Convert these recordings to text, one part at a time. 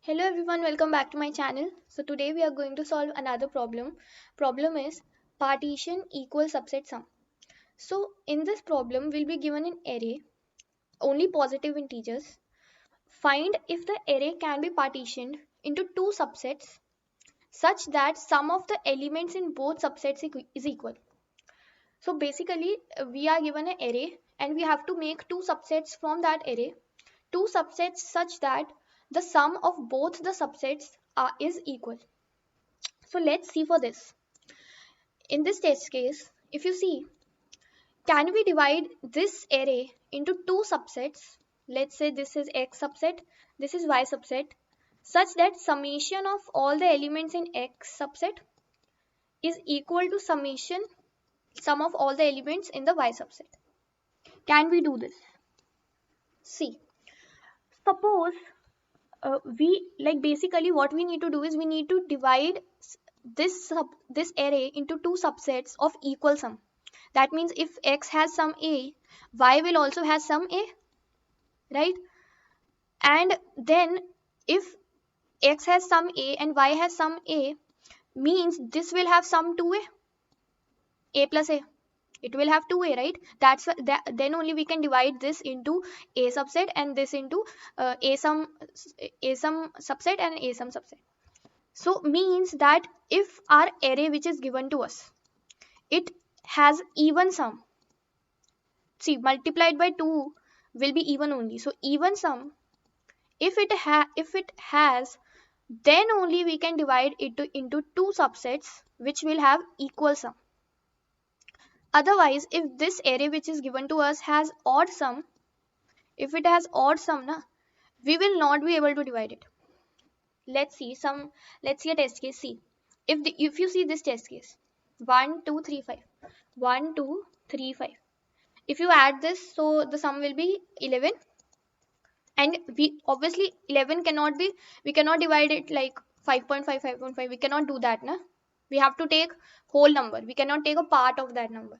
Hello everyone, welcome back to my channel. So today we are going to solve another problem. Problem is partition equal subset sum. So in this problem we'll be given an array, only positive integers. Find if the array can be partitioned into two subsets such that sum of the elements in both subsets is equal. So basically we are given an array and we have to make two subsets from that array, two subsets such that the sum of both the subsets is equal. So let's see for this. In this test case, if you see, can we divide this array into two subsets? Let's say this is X subset, this is Y subset, such that summation of all the elements in X subset is equal to sum of all the elements in the Y subset. Can we do this? See, suppose basically what we need to do is we need to divide this array into two subsets of equal sum. That means if X has some A, Y will also have some A, right? And then if X has some A and Y has some A, means this will have some 2A plus A. It will have 2A, right? Then only we can divide this into A subset and this into A sum subset and A sum subset. So means that if our array which is given to us, it has even sum. See, multiplied by 2 will be even only. So even sum, if it has, then only we can divide it into two subsets which will have equal sum. Otherwise, if this array which is given to us has odd sum, if it has odd sum, we will not be able to divide it. Let's see a test case. See, if you see this test case, 1 2 3 5, 1 2 3 5. If you add this, so the sum will be 11. And we obviously 11 cannot be, we cannot divide it like 5.5 5.5. We cannot do that, na. We have to take whole number, we cannot take a part of that number.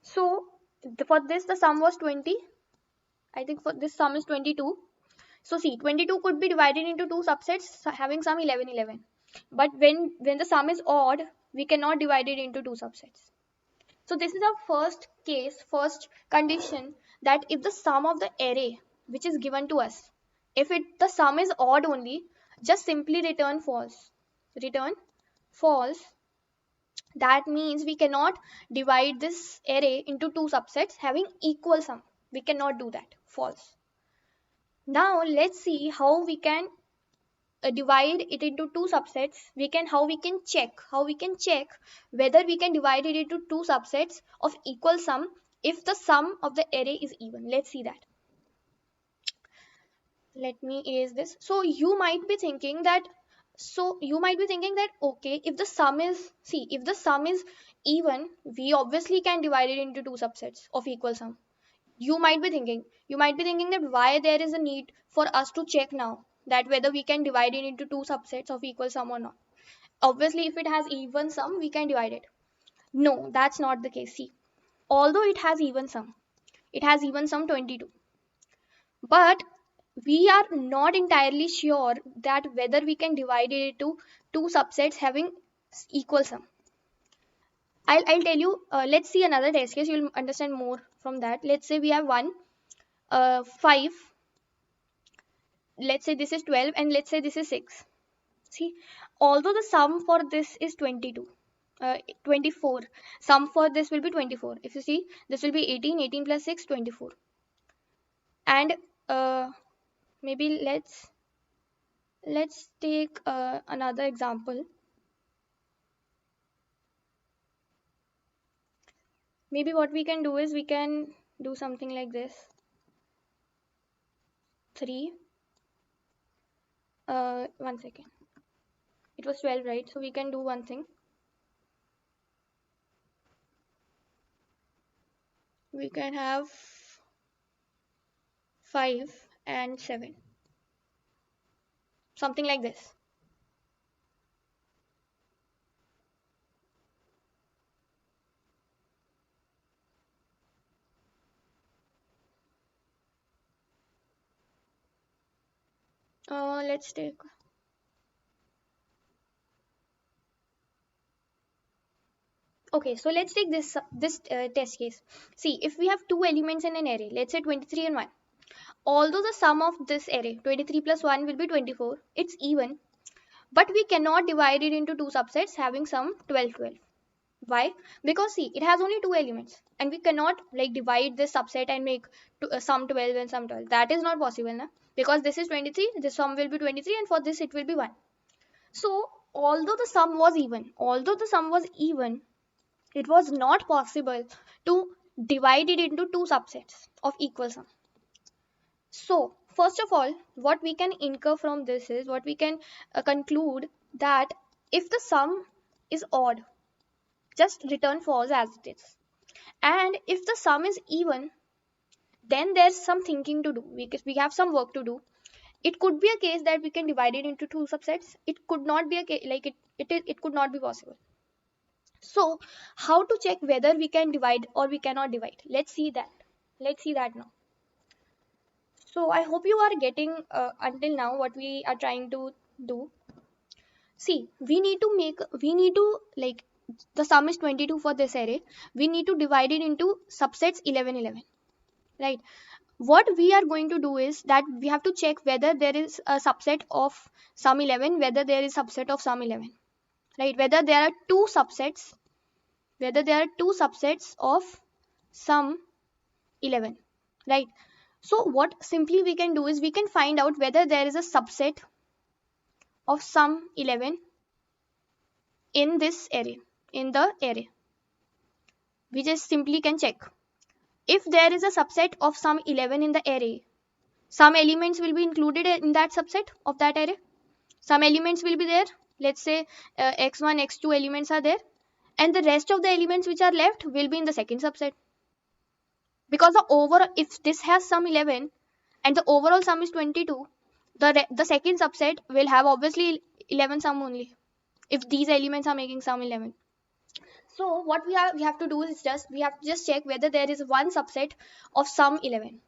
So for this the sum was 20. I think for this sum is 22. So see, 22 could be divided into two subsets having sum 11 11. But when the sum is odd, we cannot divide it into two subsets. So this is our first condition, that if the sum of the array which is given to us, if the sum is odd only, just simply return false. Return false. That means we cannot divide this array into two subsets having equal sum. We cannot do that. False. Now let's see how we can divide it into two subsets. How we can check whether we can divide it into two subsets of equal sum if the sum of the array is even. Let's see that. Let me erase this. So you might be thinking that okay, if the sum is even, we obviously can divide it into two subsets of equal sum. You might be thinking that why there is a need for us to check now that whether we can divide it into two subsets of equal sum or not. Obviously if it has even sum, we can divide it. No, that's not the case. See, although it has even sum 22, but we are not entirely sure that whether we can divide it into two subsets having equal sum. I'll tell you. Let's see another test case. You'll understand more from that. Let's say we have 5. Let's say this is 12 and let's say this is 6. See, although the sum for this is 24, sum for this will be 24. If you see, this will be 18 plus 6, 24. And maybe let's take another example. Maybe what we can do is we can do something like this. 3. 1 second. It was 12, right? So we can do one thing. We can have 5 and 7. Something like this. Let's take Okay, so let's take this test case. See, if we have two elements in an array, let's say 23 and 1. Although the sum of this array, 23 plus 1 will be 24, it's even, but we cannot divide it into two subsets having sum 12, 12. Why? Because see, it has only two elements, and we cannot like divide this subset and make sum 12 and sum 12. That is not possible, na? Because this is 23, this sum will be 23, and for this it will be 1. So, although the sum was even, it was not possible to divide it into two subsets of equal sum. So, first of all, what we can infer from this is what we can conclude that if the sum is odd, just return false as it is. And if the sum is even, then there's some thinking to do. We have some work to do. It could be a case that we can divide it into two subsets. It could not be a case like it could not be possible. So, how to check whether we can divide or we cannot divide? Let's see that. Let's see that now. So, I hope you are getting until now what we are trying to do. See, we need to like the sum is 22 for this array. We need to divide it into subsets 11, 11. Right? What we are going to do is that we have to check whether there is a subset of sum 11, whether there is subset of sum 11. Right? Whether there are two subsets of sum 11, right? So what simply we can do is we can find out whether there is a subset of sum 11 in this array, in the array. We just simply can check. If there is a subset of sum 11 in the array, some elements will be included in that subset of that array. Some elements will be there. Let's say x1, x2 elements are there, and the rest of the elements which are left will be in the second subset. Because the overall, if this has sum 11 and the overall sum is 22, the second subset will have obviously 11 sum only, if these elements are making sum 11. So what we have to do is we have to just check whether there is one subset of sum 11.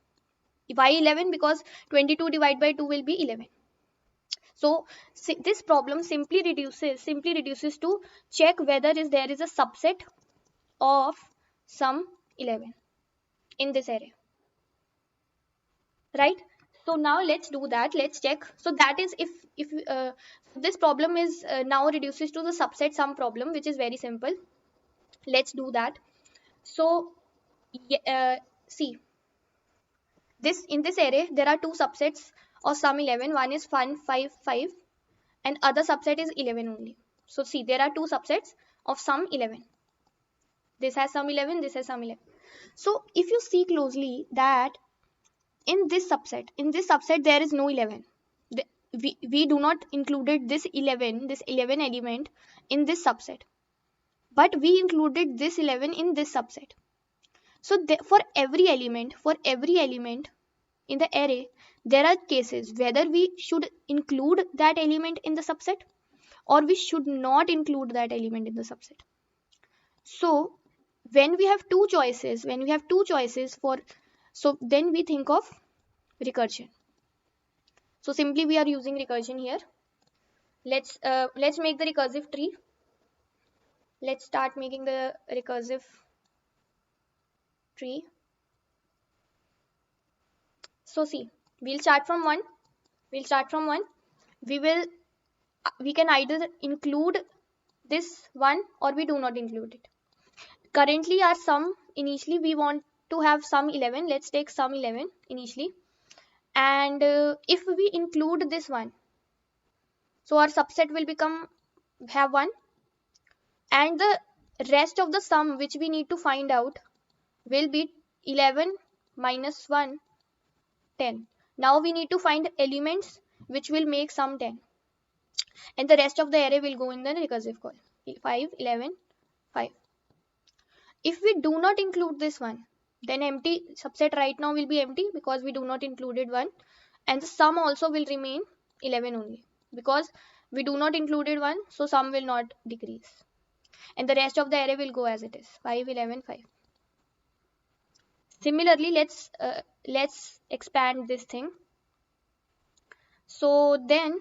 Why 11? Because 22 divided by 2 will be 11. So this problem simply reduces to check whether there is a subset of sum 11 in this array, right? So now let's do that. Let's check. So that is if this problem is now reduces to the subset sum problem, which is very simple. Let's do that. So see, this in this array there are two subsets of sum 11. One is 1, 5, 5, and other subset is 11 only. So see, there are two subsets of sum 11. This has sum 11, this has sum 11. So if you see closely that in this subset there is no 11. We do not included this 11 element in this subset, but we included this 11 in this subset. So for every element in the array, there are cases whether we should include that element in the subset or we should not include that element in the subset. So when we have two choices so then we think of recursion. So simply we are using recursion here. Let's make the recursive tree. Let's start making the recursive tree. So see, we'll start from 1. We can either include this one or we do not include it. Currently our sum, initially we want to have sum 11. Let's take sum 11 initially. And if we include this one, so our subset will have 1, and the rest of the sum which we need to find out will be 11 minus 1, 10. Now we need to find elements which will make sum 10, and the rest of the array will go in the recursive call. 5, 11, 5. If we do not include this one, then empty subset right now will be empty because we do not included 1, and the sum also will remain 11 only because we do not included 1, so sum will not decrease, and the rest of the array will go as it is, 5, 11, 5. Similarly, let's expand this thing. So then,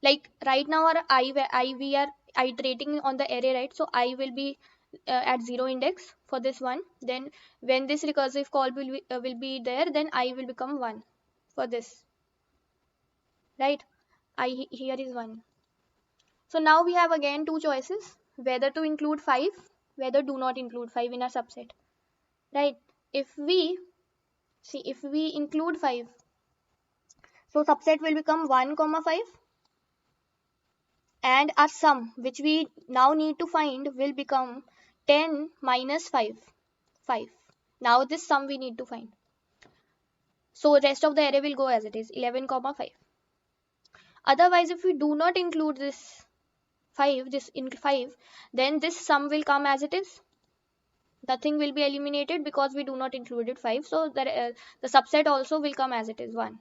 like right now our we are iterating on the array, right? So I will be at 0 index for this one. Then when this recursive call will be there, then I will become 1 for this, right? I here is 1. So now we have again two choices, whether to include 5, whether do not include 5 in our subset, right? If we see, if we include 5, so subset will become 1 comma 5, and our sum which we now need to find will become 10 minus 5, 5. Now this sum we need to find. So rest of the array will go as it is, 11 comma 5. Otherwise, if we do not include this 5, this in 5, then this sum will come as it is. Nothing will be eliminated because we do not include it 5. So the subset also will come as it is, 1.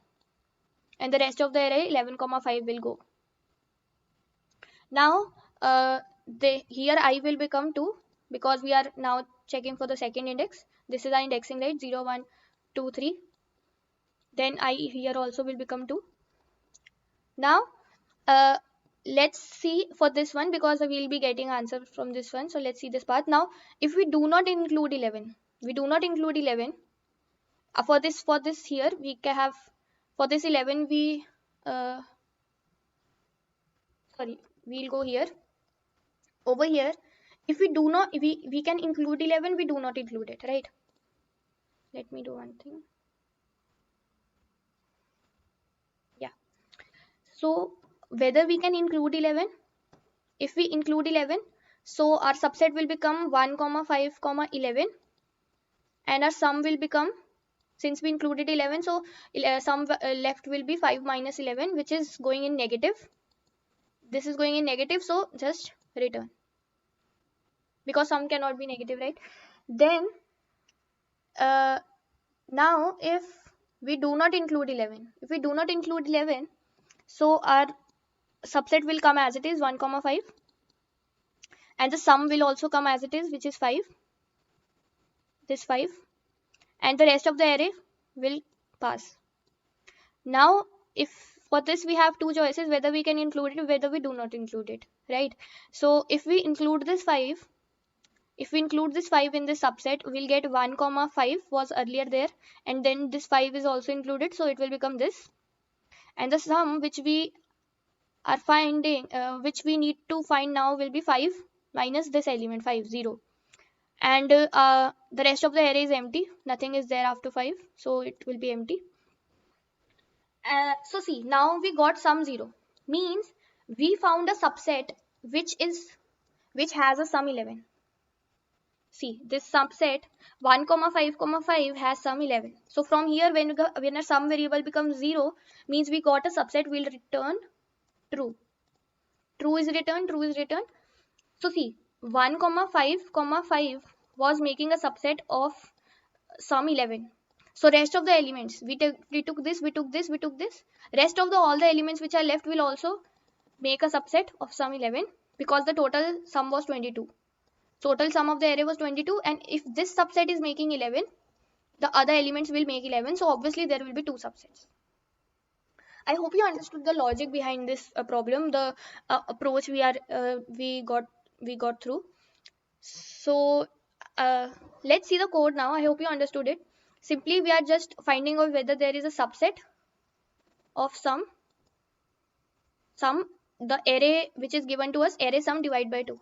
And the rest of the array, 11 comma 5, will go. Now here I will become 2 because we are now checking for the second index. This is our indexing, right? 0 1 2 3. Then I here also will become 2. Now let's see for this one, because we will be getting answer from this one. So let's see this part. Now if we do not include 11, for this here we can have, for this 11 we we'll go here. Over here, if we do not, we can include 11, we do not include it, right? Let me do one thing. Yeah. So whether we can include 11, if we include 11, so our subset will become 1 comma 5 comma 11, and our sum will become, since we included 11, so sum left will be 5 minus 11, which is going in negative. This is going in negative, so just return, because sum cannot be negative, right? Then now if we do not include 11, so our subset will come as it is, 1 comma 5, and the sum will also come as it is, which is 5, this 5, and the rest of the array will pass. Now if for this we have two choices, whether we can include it, whether we do not include it, right? So if we include this 5, in this subset, we'll get 1 comma 5 was earlier there, and then this 5 is also included, so it will become this, and the sum which we are finding, which we need to find now, will be 5 minus this element 5, 0, and the rest of the array is empty, nothing is there after 5, so it will be empty. So see, now we got sum 0, means we found a subset which has a sum 11. See, this subset 1 comma 5 comma 5 has sum 11. So from here, when a sum variable becomes 0, means we got a subset will return true. True is returned. So see, 1 comma 5 was making a subset of sum 11. So rest of the elements, we took this. Rest of all the elements which are left will also make a subset of sum 11, because the total sum was 22. Total sum of the array was 22, and if this subset is making 11, the other elements will make 11. So obviously there will be two subsets. I hope you understood the logic behind this problem, the approach we got through. So let's see the code now. I hope you understood it. Simply we are just finding out whether there is a subset of sum, the array which is given to us, array sum divided by 2,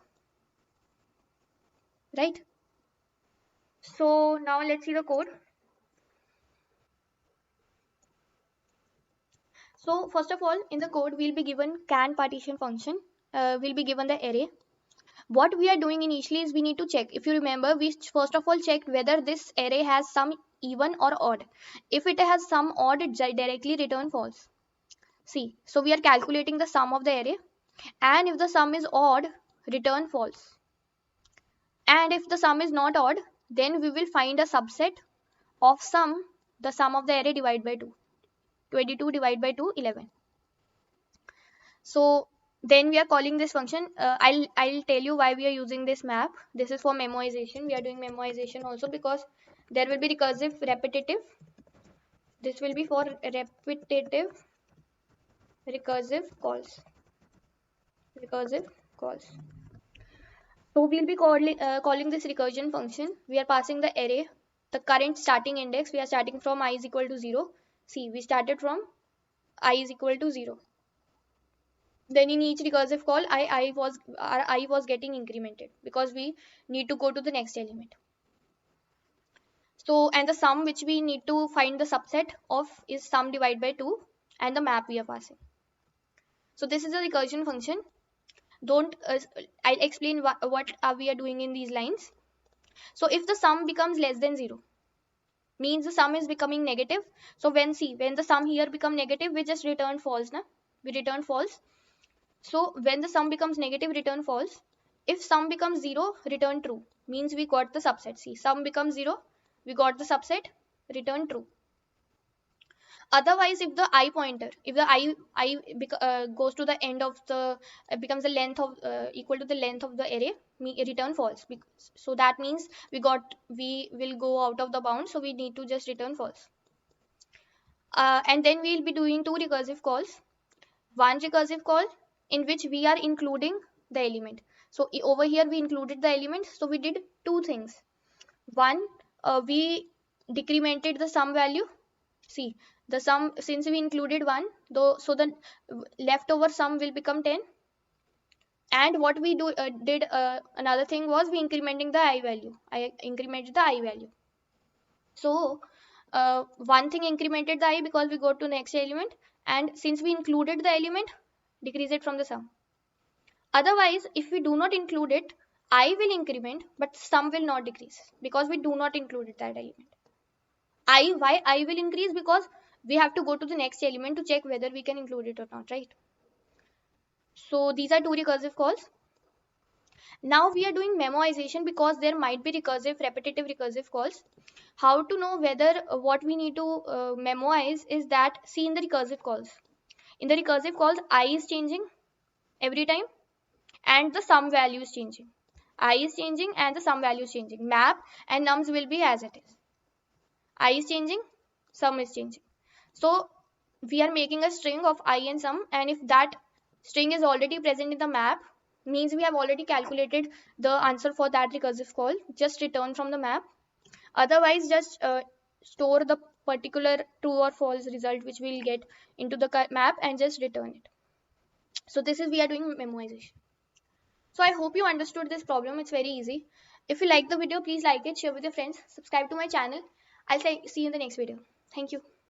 right? So now let's see the code. So first of all, in the code we'll be given can partition function, we'll be given the array. What we are doing initially is we need to check. If you remember, we first of all checked whether this array has sum even or odd. If it has sum odd, it directly return false. See, so we are calculating the sum of the array, and if the sum is odd, return false. And if the sum is not odd, then we will find a subset of the sum of the array divided by 2. 22 divided by 2, 11. So then we are calling this function. I'll tell you why we are using this map. This is for memoization. We are doing memoization also because there will be repetitive. This will be for repetitive recursive calls. calls. So we'll be calling this recursion function. We are passing the array, the current starting index. We are starting from I is equal to 0. See, we started from I is equal to 0. Then in each recursive call, I was getting incremented because we need to go to the next element. So, and the sum which we need to find the subset of is sum divided by 2 and the map we are passing. So this is a recursion function. Don't I'll explain what we are doing in these lines. So if the sum becomes less than 0, means the sum is becoming negative. So when the sum here become negative, we just return false. We return false. So when the sum becomes negative, return false. If sum becomes 0, return true. Means we got the subset. See, sum becomes 0, we got the subset, return true. Otherwise, if the I pointer, if the I goes to the end of the, becomes the length of equal to the length of the array, return false. So that means we will go out of the bound. So we need to just return false. And then we will be doing two recursive calls. One recursive call in which we are including the element. So over here we included the element. So we did two things. One, we decremented the sum value. See, the sum, since we included 1, though, so the leftover sum will become 10. And what we did another thing was we incrementing the I value. I incremented the I value. So one thing incremented the I because we go to next element, and since we included the element, decrease it from the sum. Otherwise, if we do not include it, I will increment, but sum will not decrease because we do not include that element. Why I will increase? Because we have to go to the next element to check whether we can include it or not, right? So these are two recursive calls. Now we are doing memoization because there might be repetitive recursive calls. How to know whether what we need to memoize is that, see, in the recursive calls. In the recursive calls, I is changing every time and the sum value is changing. I is changing and the sum value is changing. Map and nums will be as it is. I is changing, sum is changing. So we are making a string of I and sum, and if that string is already present in the map, means we have already calculated the answer for that recursive call. Just return from the map. Otherwise, just store the particular true or false result which we will get into the map and just return it. So this is we are doing memoization. So I hope you understood this problem. It's very easy. If you like the video, please like it, share with your friends, subscribe to my channel. I'll see you in the next video. Thank you.